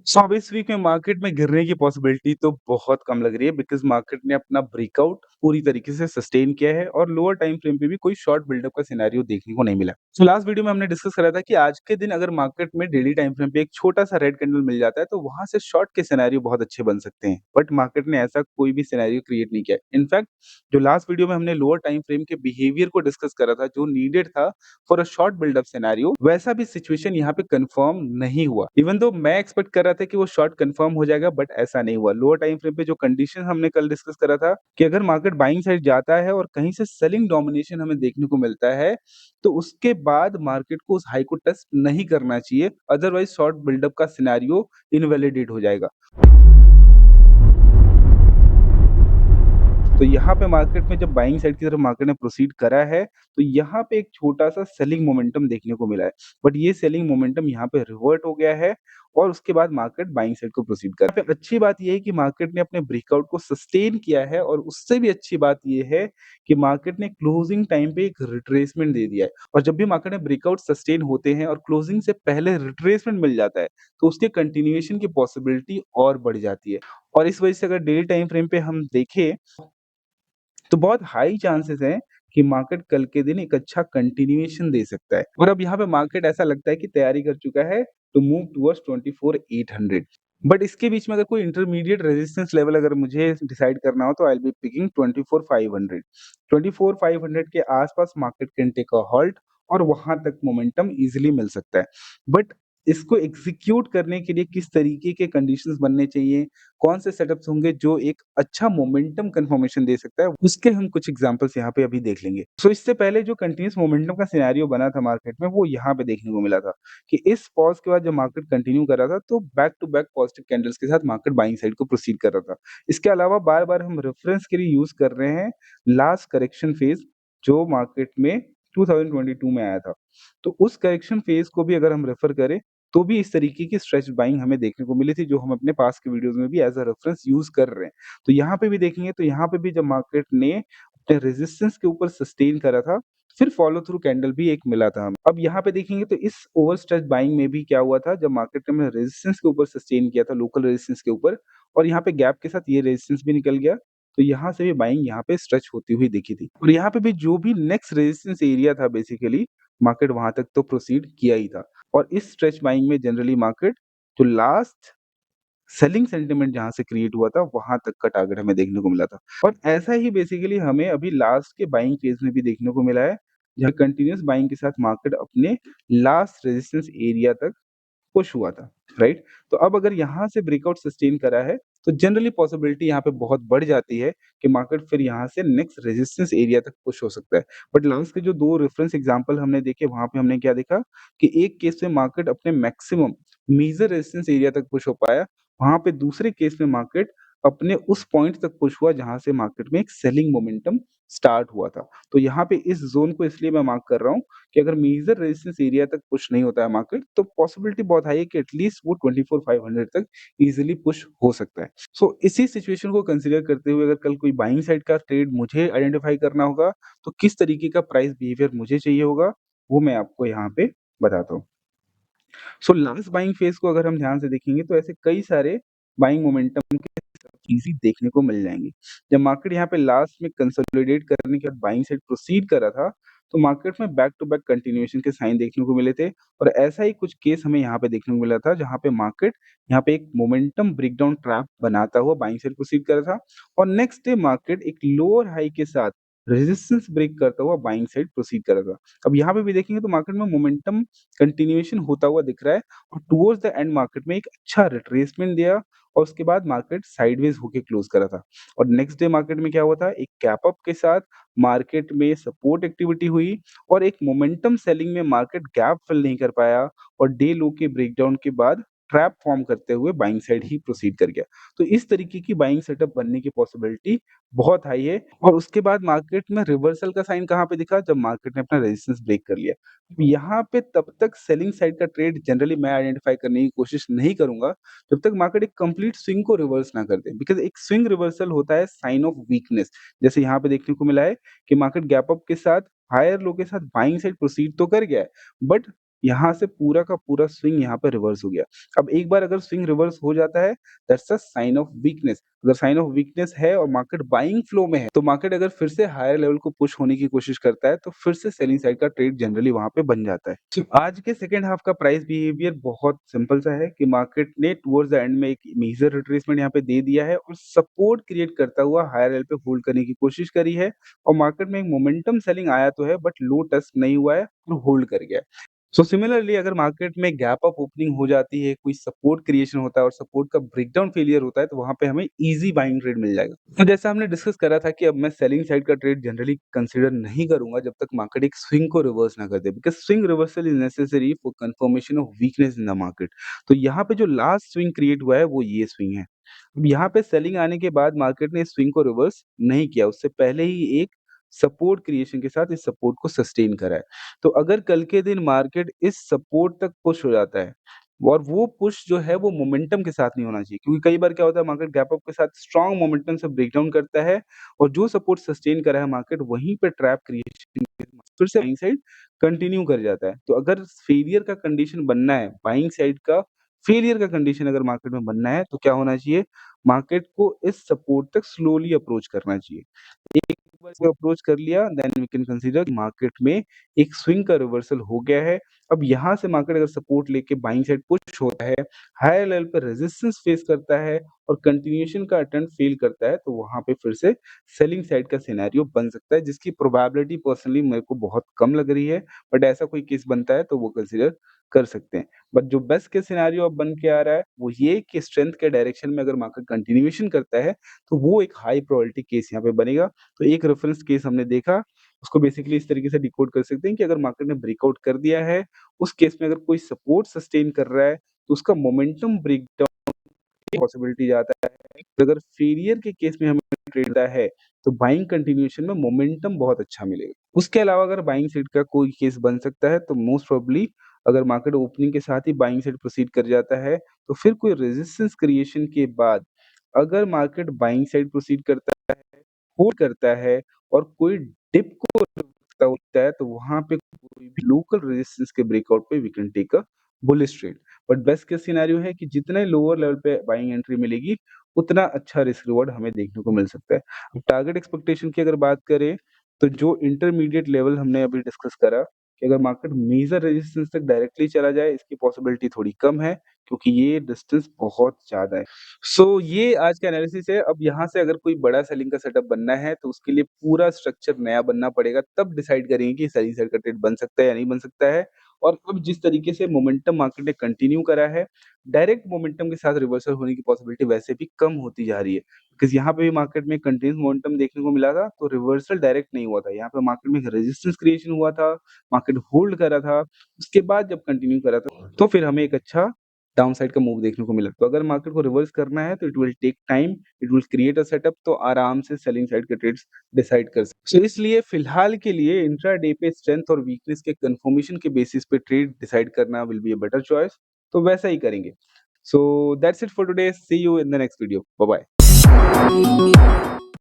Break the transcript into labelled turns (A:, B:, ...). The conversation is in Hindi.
A: सो अब इस वीक में मार्केट में गिरने की पॉसिबिलिटी तो बहुत कम लग रही है बिकॉज़ मार्केट ने अपना ब्रेकआउट पूरी तरीके से सस्टेन किया है और लोअर टाइम फ्रेम पे भी कोई शॉर्ट बिल्डअप का सिनेरियो देखने को नहीं मिला। सो लास्ट वीडियो में हमने डिस्कस करा था कि आज के दिन अगर मार्केट में डेली टाइम फ्रेम पे एक छोटा-सा रेड कैंडल मिल जाता है तो वहाँ से शॉर्ट के सिनेरियो बहुत अच्छे बन सकते हैं। बट मार्केट ने ऐसा कोई भी सिनेरियो क्रिएट नहीं किया। इनफैक्ट जो लास्ट वीडियो में हमने लोअर टाइम फ्रेम के बिहेवियर को डिस्कस करा था जो नीडेड था for a short buildup scenario वैसा भी सिचुएशन यहाँ पे कंफर्म नहीं हुआ। इवन दो मैं एक्सपेक्ट कर रहा था कि वो शॉर्ट कंफर्म हो जाएगा बट ऐसा नहीं हुआ। लोअर टाइम फ्रेम पे जो कंडीशन हमने कल डिस्कस करा था कि अगर मार्केट बाइंग साइड जाता है और कहीं से सेलिंग डोमिनेशन हमें देखने को मिलता है, तो उसके बाद मार्केट को उस हाई को टच नहीं करना चाहिए, अदरवाइज़ शॉर्ट बिल्डअप का सिनेरियो इनवैलिडेट हो जाएगा। तो यहाँ पे मार्केट में जब बाइंग साइड की तरफ मार्केट ने प्रोसीड करा है, तो यहाँ पे एक छोटा-सा सेलिंग मोमेंटम देखने को मिला है। बट ये सेलिंग मोमेंटम यहाँ पे रिवर्ट हो गया है और उसके बाद मार्केट बाइंग साइड को प्रोसीड कर यहाँ पे अच्छी बात ये है कि मार्केट ने अपने ब्रेकआउट को सस्टेन किया है और उससे भी अच्छी बात ये है कि मार्केट ने क्लोजिंग टाइम पे एक रिट्रेसमेंट दे दिया है। और जब भी मार्केट में ब्रेकआउट सस्टेन होते हैं और क्लोजिंग से पहले रिट्रेसमेंट मिल जाता है, तो उसके कंटिन्यूएशन की पॉसिबिलिटी और बढ़ जाती है। और इस वजह से अगर डेली टाइम फ्रेम पे हम देखें तो बहुत हाई चांसेस हैं कि मार्केट कल के दिन एक अच्छा कंटिन्यूएशन दे सकता है और अब यहाँ पे मार्केट ऐसा लगता है कि तैयारी कर चुका है टू मूव टुवर्ड्स 24,800। बट इसके बीच में अगर कोई इंटरमीडिएट रेजिस्टेंस लेवल अगर मुझे डिसाइड करना हो तो आई विल बी पिकिंग 24,500। 24,500 के आसपास market can take a halt और वहां तक मोमेंटम इजीली मिल सकता है। बट इसको एग्जीक्यूट करने के लिए किस तरीके के कंडीशंस बनने चाहिए, कौन से सेटअप्स होंगे जो एक अच्छा मोमेंटम कन्फर्मेशन दे सकता है, उसके हम कुछ एग्जांपल्स यहाँ पे अभी देख लेंगे। सो इससे पहले जो कंटीन्यूअस मोमेंटम का सिनेरियो बना था मार्केट में, वो यहाँ पे देखने को मिला था कि इस पॉज़ के बाद जब मार्केट कंटिन्यू कर रहा था, तो back to back positive candles के साथ मार्केट बाइंग साइड को प्रोसीड कर रहा था। इसके अलावा बार-बार हम रेफरेंस के लिए यूज़ कर रहे हैं लास्ट करेक्शन फेज़ जो मार्केट में 2022 में आया था। तो उस करेक्शन फेज़ को भी अगर हम रेफर करें तो भी इस तरीके की स्ट्रेच बाइंग हमें देखने को मिली थी, जो हम अपने पास के वीडियोज़ में भी एज़ अ रेफरेंस यूज़ कर रहे हैं। तो यहाँ पे भी देखेंगे तो यहाँ पे भी जब मार्केट ने अपने रेजिस्टेंस के ऊपर सस्टेन करा था, फिर फॉलो थ्रू कैंडल भी एक मिला था हमें। अब यहाँ पे देखेंगे तो इस ओवर स्ट्रेच बाइंग में भी क्या हुआ था, जब मार्केट ने अपने रेजिस्टेंस के ऊपर सस्टेन किया था, लोकल रेजिस्टेंस के ऊपर और यहाँ पे गैप के साथ ये रेजिस्टेंस भी निकल गया, तो यहाँ से भी बाइंग यहाँ पे स्ट्रेच होती हुई दिखी थी। और यहाँ पे भी जो भी नेक्स्ट रेजिस्टेंस एरिया था बेसिकली, मार्केट वहाँ तक तो प्रोसीड किया ही था। और इस स्ट्रेच बाइंग में जनरली मार्केट जो लास्ट सेलिंग सेंटीमेंट जहाँ से क्रिएट हुआ था, वहाँ तक का टारगेट हमें देखने को मिला था। और ऐसा ही बेसिकली हमें अभी लास्ट के बाइंग फेज़ में भी देखने को मिला है, जहाँ कंटीन्यूअस बाइंग के साथ मार्केट अपने लास्ट रेजिस्टेंस एरिया तक पुश हुआ था, राइट? तो अब अगर यहाँ से ब्रेकआउट सस्टेन करा है, तो जनरली पॉसिबिलिटी यहाँ पे बहुत बढ़ जाती है कि मार्केट फिर यहाँ से नेक्स्ट रेजिस्टेंस एरिया तक पुश हो सकता है। बट लास्ट के जो 2 रेफरेंस एग्ज़ाम्पल हमने देखे, वहाँ पे हमने क्या देखा कि एक केस में मार्केट अपने मैक्सिमम मेजर रेजिस्टेंस एरिया तक पुश हो पाया, वहाँ पे दूसरे केस में मार्केट अपने उस पॉइंट तक पुश हुआ, जहाँ से मार्केट में एक सेलिंग मोमेंटम स्टार्ट हुआ था। तो यहाँ पे इस ज़ोन को इसलिए मैं मार्क कर रहा हूँ कि अगर मेजर रेजिस्टेंस एरिया तक पुश नहीं होता है मार्केट, तो पॉसिबिलिटी बहुत हाई है कि एटलीस्ट वो 24,500 तक ईज़िली पुश हो सकता है। सो इसी सिचुएशन को कंसीडर करते हुए अगर कल कोई बाइंग साइड का ट्रेड मुझे आइडेंटिफाई करना होगा, तो किस तरीके का प्राइस बिहेवियर मुझे चाहिए होगा, वो मैं आपको यहाँ पे बताता हूँ। सो लास्ट बाइंग फेज़ को अगर हम ध्यान से देखेंगे तो ऐसे कई सारे बाइंग मोमेंटम के चीज़ें देखने को मिल जाएँगी। जब मार्केट यहाँ पे लास्ट में कंसोलिडेट करने के बाद बाइंग साइड प्रोसीड कर रहा था, तो मार्केट में बैक टू बैक कंटिन्यूएशन के साइन देखने को मिले थे और ऐसा ही कुछ केस हमें यहाँ पे देखने को मिला था, जहाँ पे मार्केट यहाँ पे एक मोमेंटम ब्रेकडाउन ट्रैप बनाता हुआ बाइंग साइड प्रोसीड कर रहा था और नेक्स्ट डे मार्केट एक लोअर हाई के साथ रेजिस्टेंस ब्रेक करता हुआ बाइंग साइड प्रोसीड कर रहा था। अब यहाँ पे भी देखेंगे तो मार्केट में मोमेंटम कंटिन्यूएशन होता हुआ दिख रहा है और टुवर्ड्स द एंड मार्केट में एक अच्छा रिट्रेसमेंट दिया और उसके बाद मार्केट साइडवेज होके क्लोज करा था और नेक्स्ट डे मार्केट में क्या हुआ था, एक कैप अप के साथ मार्केट में सपोर्ट एक्टिविटी हुई और एक मोमेंटम सेलिंग में मार्केट गैप फिल नहीं कर पाया और डे लो के ब्रेकडाउन के बाद ट्रैप फॉर्म करते हुए बाइंग साइड ही प्रोसीड कर गया। तो इस तरीके की बाइंग सेटअप बनने की पॉसिबिलिटी बहुत हाई है और उसके बाद मार्केट में रिवर्सल का साइन कहाँ पे दिखा, जब मार्केट ने अपना रेजिस्टेंस ब्रेक कर लिया। यहाँ पे तब तक सेलिंग साइड का ट्रेड जनरली मैं आइडेंटिफाई करने की कोशिश नहीं करूँगा, जब तक मार्केट एक कंप्लीट स्विंग को रिवर्स ना कर दे। बिकॉज़ एक स्विंग रिवर्सल होता है साइन ऑफ वीकनेस। जैसे यहाँ पे देखने को मिला है कि मार्केट गैप अप के साथ हायर लो के साथ बाइंग साइड प्रोसीड तो कर गया है, बट यहाँ से पूरा का पूरा स्विंग यहाँ पे रिवर्स हो गया। अब एक बार अगर स्विंग रिवर्स हो जाता है, that's a sign of weakness. अगर साइन ऑफ वीकनेस है और मार्केट बाइंग फ्लो में है, तो मार्केट अगर फिर से हायर लेवल को पुश होने की कोशिश करता है, तो फिर से सेलिंग साइड का ट्रेड जनरली वहाँ पे बन जाता है। तो आज के सेकंड हाफ का प्राइस बिहेवियर बहुत सिंपल सा है कि मार्केट ने टुवर्ड्स द एंड में एक मेजर रिट्रेसमेंट यहाँ पे दे दिया है और सपोर्ट क्रिएट करता हुआ हायर लेवल पे होल्ड करने की कोशिश करी है और मार्केट में एक मोमेंटम सेलिंग आया तो है, बट लो टच नहीं हुआ है और होल्ड कर गया है। सो सिमिलरली अगर मार्केट में गैप अप ओपनिंग हो जाती है, कोई सपोर्ट क्रिएशन होता है और सपोर्ट का ब्रेकडाउन फेलियर होता है, तो वहाँ पे हमें ईज़ी बाइंग ट्रेड मिल जाएगा। तो जैसा हमने डिस्कस करा था कि अब मैं सेलिंग साइड का ट्रेड जनरली कंसीडर नहीं करूँगा जब तक मार्केट एक स्विंग को रिवर्स ना कर दे, because swing reversal is necessary for confirmation of weakness in the market. तो यहाँ पे जो लास्ट स्विंग क्रिएट हुआ है वो ये स्विंग है। अब यहाँ पे सेलिंग आने के बाद मार्केट ने इस स्विंग को रिवर्स नहीं किया, उससे पहले ही एक सपोर्ट क्रिएशन के साथ इस सपोर्ट को सस्टेन करा है। तो अगर कल के दिन मार्केट इस सपोर्ट तक पुश हो जाता है और वो पुश जो है वो मोमेंटम के साथ नहीं होना चाहिए, क्योंकि कई बार क्या होता है मार्केट गैप अप के साथ स्ट्रॉन्ग मोमेंटम से ब्रेकडाउन करता है और जो सपोर्ट सस्टेन करा है मार्केट वहीं पे ट्रैप क्रिएशन फिर से बाइंग साइड कंटिन्यू कर जाता है। तो अगर फेलियर का कंडीशन बनना है, बाइंग साइड का फेलियर का कंडीशन अगर मार्केट में बनना है तो क्या होना चाहिए? मार्केट को इस सपोर्ट तक स्लोली अप्रोच करना चाहिए। एक बार इसको अप्रोच कर लिया, then we can consider market में एक स्विंग का रिवर्सल हो गया है। अब यहाँ से मार्केट अगर सपोर्ट लेके बाइंग साइड पुश होता है, हायर लेवल पे रेजिस्टेंस फेस करता है और कंटिन्यूएशन का अटेम्प्ट फेल करता है, तो वहाँ पे फिर से सेलिंग साइड का सिनेरियो बन सकता है, जिसकी प्रोबेबिलिटी पर्सनली मेरे को बहुत कम लग रही है, बट ऐसा कोई केस बनता है तो वो कंसीडर कर सकते हैं। बट जो बेस्ट केस सिनेरियो अब बन के आ रहा है, वो ये कि स्ट्रेंथ के डायरेक्शन में अगर मार्केट कंटिन्यूएशन करता है, तो वो एक हाई प्रोबेबिलिटी केस यहाँ पे बनेगा। तो एक रेफरेंस केस हमने देखा, उसको बेसिकली इस तरीके से डिकोड कर सकते हैं कि अगर मार्केट ने ब्रेकआउट कर दिया है, उस केस में अगर कोई सपोर्ट सस्टेन कर रहा है, तो उसका मोमेंटम ब्रेकडाउन की पॉसिबिलिटी ज़्यादा है। अगर फेलियर के केस में हमें ट्रेड मिलता है, तो बाइंग कंटिन्यूएशन में मोमेंटम बहुत अच्छा मिलेगा। उसके अलावा अगर बाइंग साइड का कोई केस बन सकता है, तो मोस्ट प्रोबेबली अगर मार्केट ओपनिंग के साथ ही बाइंग साइड प्रोसीड कर जाता है, तो फिर कोई रेजिस्टेंस क्रिएशन के बाद अगर मार्केट बाइंग साइड प्रोसीड करता होल्ड करता है और कोई डिप को होता है, तो वहाँ पे कोई भी लोकल रेजिस्टेंस के ब्रेकआउट पे we can take a bullish trade. But best case scenario है कि जितने लोअर लेवल पे बाइंग एंट्री मिलेगी, उतना अच्छा रिस्क रिवॉर्ड हमें देखने को मिल सकता है। अब टारगेट एक्सपेक्टेशन की अगर बात करें, तो जो इंटरमीडिएट लेवल हमने अभी डिस्कस करा कि अगर मार्केट मेजर रेजिस्टेंस तक डायरेक्टली चला जाए, इसकी पॉसिबिलिटी थोड़ी कम है, क्योंकि ये डिस्टेंस बहुत ज़्यादा है। सो ये आज का एनालिसिस है। अब यहाँ से अगर कोई बड़ा सेलिंग का सेटअप बनना है, तो उसके लिए पूरा स्ट्रक्चर नया बनना पड़ेगा, तब डिसाइड करेंगे कि सेलिंग साइड का ट्रेड बन सकता है या नहीं बन सकता है। और अब जिस तरीके से मोमेंटम मार्केट ने कंटिन्यू करा है, डायरेक्ट मोमेंटम के साथ रिवर्सल होने की पॉसिबिलिटी वैसे भी कम होती जा रही है। बिकॉज़ यहाँ पे भी मार्केट में कंटिन्यूअस मोमेंटम देखने को मिला था, तो रिवर्सल डायरेक्ट नहीं हुआ था। यहाँ पे मार्केट में एक रेजिस्टेंस क्रिएशन हुआ था, मार्केट होल्ड करा था, उसके बाद जब कंटिन्यू करा था, तो फिर हमें एक अच्छा डाउनसाइड का मूव देखने को मिला। तो अगर मार्केट को रिवर्स करना है तो it will take time, it will create a setup, तो आराम से सेलिंग साइड के ट्रेड्स डिसाइड कर सकते हैं। सो इसलिए फिलहाल के लिए इंट्राडे पे स्ट्रेंथ और वीकनेस के कंफर्मेशन के बेसिस पे ट्रेड डिसाइड करना will be a better choice. तो वैसा ही करेंगे। So that's it for today, see you in the next video. Bye bye.